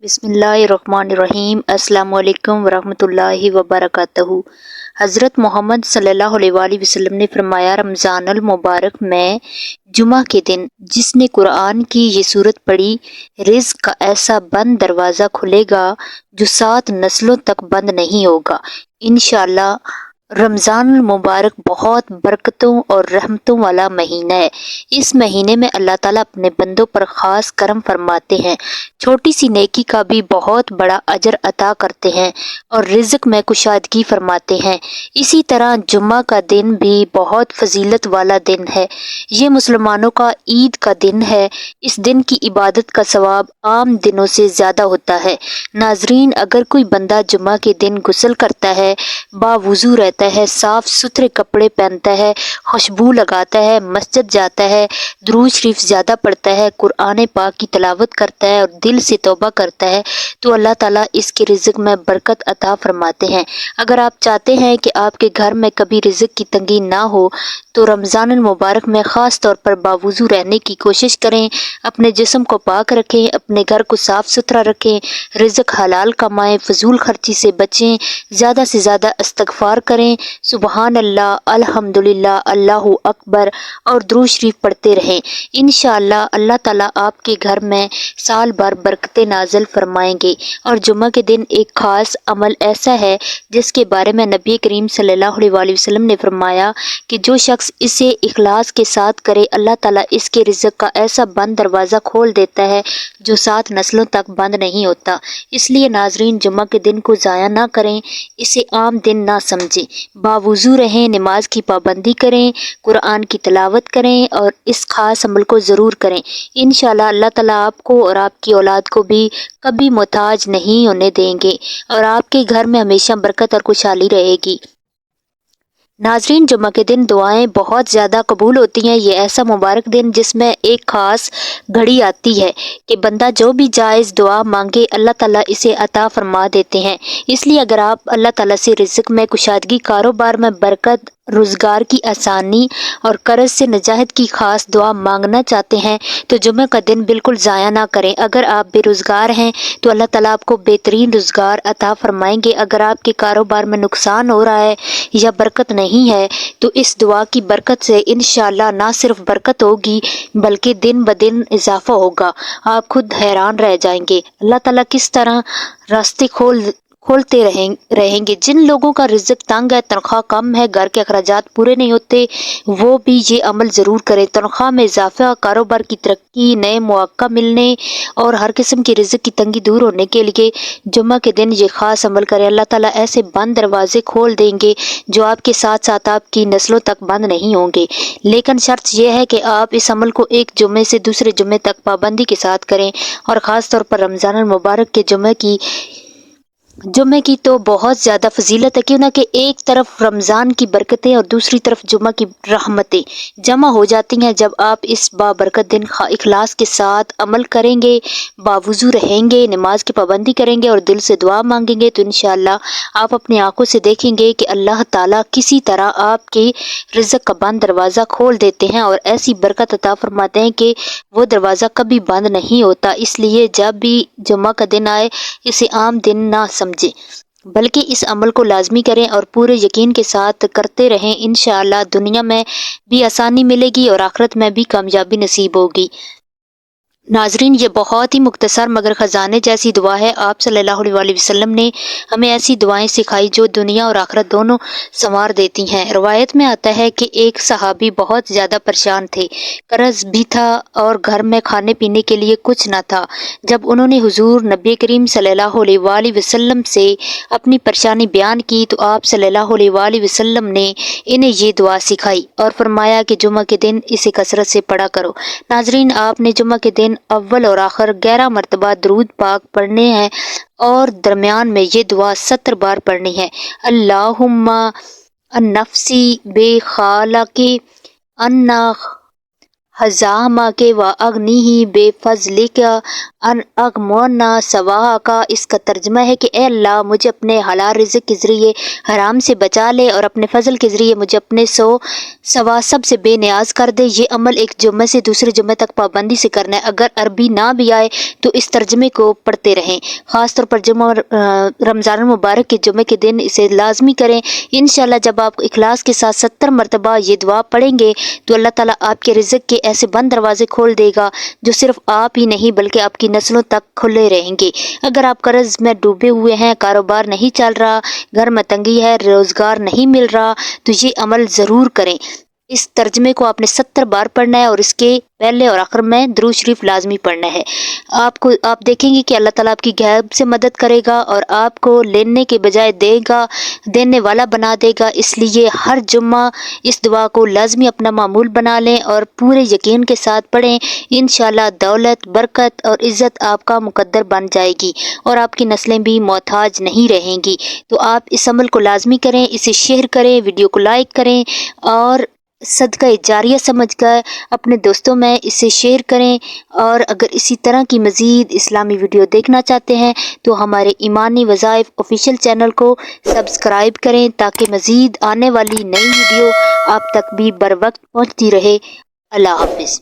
बिस्मिल्लाहिर्रहमानिर्रहीम। अस्सलाम वालेकुम वरहमतुल्लाहि वबरकातुहू। हज़रत मोहम्मद सल्लल्लाहु अलैहि वसल्लम ने फरमाया, रमज़ानुल मुबारक में जुमा के दिन जिसने कुरान की ये सूरत पढ़ी, रिज़्क का ऐसा बंद दरवाज़ा खुलेगा जो 7 नस्लों तक बंद नहीं होगा। इंशाअल्लाह रमज़ान मुबारक बहुत बरकतों और रहमतों वाला महीना है। इस महीने में अल्लाह ताला अपने बंदों पर ख़ास करम फरमाते हैं, छोटी सी नेकी का भी बहुत बड़ा अजर अता करते हैं और रिज़्क में कुशादगी फरमाते हैं। इसी तरह जुम्मा का दिन भी बहुत फजीलत वाला दिन है। ये मुसलमानों का ईद का दिन है। इस दिन की इबादत का सवाब आम दिनों से ज़्यादा होता है। नाजरीन, अगर कोई बंदा जुम्मा के दिन गुस्ल करता है, बावुज़ू रहता है, साफ सुथरे कपड़े पहनता है, खुशबू लगाता है, मस्जिद जाता है, दुरूद शरीफ ज़्यादा पढ़ता है, कुरान पाक की तिलावत करता है और दिल से तौबा करता है, तो अल्लाह ताला इसके रिज़्क में बरकत अता फरमाते हैं। अगर आप चाहते हैं कि आपके घर में कभी रिज़्क की तंगी ना हो, तो रमज़ान मुबारक में ख़ास तौर पर बावुज़ू रहने की कोशिश करें। अपने जिस्म को पाक रखें, अपने घर को साफ़ सुथरा रखें, रिज़्क हलाल कमाएं, फजूल खर्ची से बचें, ज़्यादा से ज़्यादा इस्तग़फ़ार करें, सुबहान अल्लाह, अल्हम्दुलिल्लाह, अल्लाहु अकबर और दुरूद शरीफ पढ़ते रहें। इंशाअल्लाह अल्लाह ताला आपके घर में साल भर बरकतें नाज़िल फरमाएंगे। और जुम्मा के दिन एक ख़ास अमल ऐसा है जिसके बारे में नबी करीम सल्लल्लाहु अलैहि वसल्लम ने फरमाया कि जो शख्स इसे इखलास के साथ करे, अल्लाह ताला इसके रिज़्क का ऐसा बंद दरवाज़ा खोल देता है जो 7 नस्लों तक बंद नहीं होता। इसलिए नाजरीन, जुम्मा के दिन को ज़ाया ना करें, इसे आम दिन ना समझें, बावुज़ू रहें, नमाज की पाबंदी करें, कुरान की तिलावत करें और इस ख़ास अमल को ज़रूर करें। इंशाअल्लाह अल्लाह ताला आपको और आपकी औलाद को भी कभी मोहताज नहीं होने देंगे और आपके घर में हमेशा बरकत और खुशहाली रहेगी। नाजरीन, जुम्मा के दिन दुआएं बहुत ज़्यादा कबूल होती हैं। ये ऐसा मुबारक दिन जिसमें एक ख़ास घड़ी आती है कि बंदा जो भी जायज़ दुआ मांगे, अल्लाह ताला इसे अता फरमा देते हैं। इसलिए अगर आप अल्लाह ताला से रिज़्क में कुशादगी, कारोबार में बरकत, रोज़गार की आसानी और कर्ज से निजात की ख़ास दुआ मांगना चाहते हैं, तो जुम्मे का दिन बिल्कुल ज़ाया ना करें। अगर आप बेरोज़गार हैं तो अल्लाह ताला आपको बेहतरीन रोज़गार अता फरमाएंगे। अगर आपके कारोबार में नुकसान हो रहा है या बरकत नहीं है, तो इस दुआ की बरकत से इंशाअल्लाह ना सिर्फ बरकत होगी बल्कि दिन ब दिन इजाफा होगा। आप खुद हैरान रह जाएंगे। अल्लाह ताला किस तरह रास्ते खोलते रहेंगे। जिन लोगों का रिज़्क तंग है, तनख्वाह कम है, घर के अखराजात पूरे नहीं होते, वो भी ये अमल ज़रूर करें। तनख्वाह में इजाफा, कारोबार की तरक्की, नए मौक़ा मिलने और हर किस्म की रिज़्क की तंगी दूर होने के लिए जुम्मा के दिन ये ख़ास अमल करें। अल्लाह ताला ऐसे बंद दरवाजे खोल देंगे जो आपके साथ साथ आपकी नस्लों तक बंद नहीं होंगे। लेकिन शर्त यह है कि आप इस अमल को एक जुम्मे से दूसरे जुम्मे तक पाबंदी के साथ करें। और ख़ास तौर पर रमज़ान मुबारक के जुम्मे की तो बहुत ज़्यादा फजीलत है, क्यों ना कि एक तरफ रमज़ान की बरकतें और दूसरी तरफ जुम्मा की रहमतें जमा हो जाती हैं। जब आप इस बाबरकत दिन इखलास के साथ अमल करेंगे, बावुज़ू रहेंगे, नमाज की पाबंदी करेंगे और दिल से दुआ मांगेंगे, तो इंशाअल्लाह आप अपनी आंखों से देखेंगे कि अल्लाह ताला किसी तरह आपके रिज़्क का बंद दरवाज़ा खोल देते हैं और ऐसी बरकत अता फरमाते हैं कि वो दरवाज़ा कभी बंद नहीं होता। इसलिए जब भी जुम्मा का दिन आए, इसे आम दिन ना समझें, बल्कि इस अमल को लाजमी करें और पूरे यकीन के साथ करते रहें। इंशाअल्लाह दुनिया में भी आसानी मिलेगी और आखिरत में भी कामयाबी नसीब होगी। नाजरीन, ये बहुत ही मुख्तसर मगर ख़जाने जैसी दुआ है। आप सल्लल्लाहु अलैहि वसल्लम ने हमें ऐसी दुआएं सिखाई जो दुनिया और आखिरत दोनों संवार देती हैं। रवायत में आता है कि एक सहाबी बहुत ज़्यादा परेशान थे, कर्ज भी था और घर में खाने पीने के लिए कुछ न था। जब उन्होंने हुजूर नबी करीम सल्लल्लाहु अलैहि वसल्लम से अपनी परेशानी बयान की, तो आप सल्लल्लाहु अलैहि वसल्लम ने इन्हें ये दुआ सिखाई और फरमाया कि जुम्मा के दिन इसे कसरत से पढ़ा करो। नाजरीन, आपने जुम्मा के दिन अव्वल और आखिर 11 मरतबा दरूद पाक पढ़ने हैं और दरमियान में ये दुआ 70 बार पढ़नी है। अल्लाहुम्मा अन्नफ्सी बे खालाके अन्ना हजामा के व अग्निही बे फजलिका ان اغمونا سوا کا اس کا ترجمہ ہے کہ اے اللہ مجھے اپنے حلال رزق کے ذریعے حرام سے بچا لے اور اپنے فضل کے ذریعے مجھے اپنے سوا سب سے بے نیاز کر دے۔ یہ عمل ایک جمعہ سے دوسرے جمعہ تک پابندی سے کرنا ہے۔ اگر عربی نہ بھی آئے تو اس ترجمے کو پڑھتے رہیں، خاص طور پر رمضان المبارک کے جمعے کے دن اسے لازمی کریں۔ انشاءاللہ جب آپ اخلاص کے ساتھ 70 مرتبہ یہ دعا پڑھیں گے تو اللہ تعالیٰ آپ کے رزق کے ایسے بند دروازے کھول دے گا جو صرف آپ ہی نہیں بلکہ آپ کی نسلوں تک کھلے رہیں گے۔ اگر آپ قرض میں ڈوبے ہوئے ہیں، کاروبار نہیں چل رہا، گھر میں تنگی ہے، روزگار نہیں مل رہا، تو یہ عمل ضرور کریں۔ اس ترجمے کو آپ نے 70 بار پڑھنا ہے اور اس کے پہلے اور آخر میں درود شریف لازمی پڑھنا ہے۔ آپ دیکھیں گے کہ اللہ تعالیٰ آپ کی غیب سے مدد کرے گا اور آپ کو لینے کے بجائے دینے والا بنا دے گا۔ اس لیے ہر جمعہ اس دعا کو لازمی اپنا معمول بنا لیں اور پورے یقین کے ساتھ پڑھیں۔ انشاءاللہ دولت، برکت اور عزت آپ کا مقدر بن جائے گی اور آپ کی نسلیں بھی محتاج نہیں رہیں گی۔ تو آپ اس عمل کو لازمی کریں، اسے شیئر کریں، ویڈیو کو لائک کریں اور صدقہ جاریہ سمجھ کر اپنے دوستوں میں اسے شیئر کریں۔ اور اگر اسی طرح کی مزید اسلامی ویڈیو دیکھنا چاہتے ہیں تو ہمارے ایمانی وظائف آفیشیل چینل کو سبسکرائب کریں تاکہ مزید آنے والی نئی ویڈیو آپ تک بھی بر وقت پہنچتی رہے۔ اللہ حافظ۔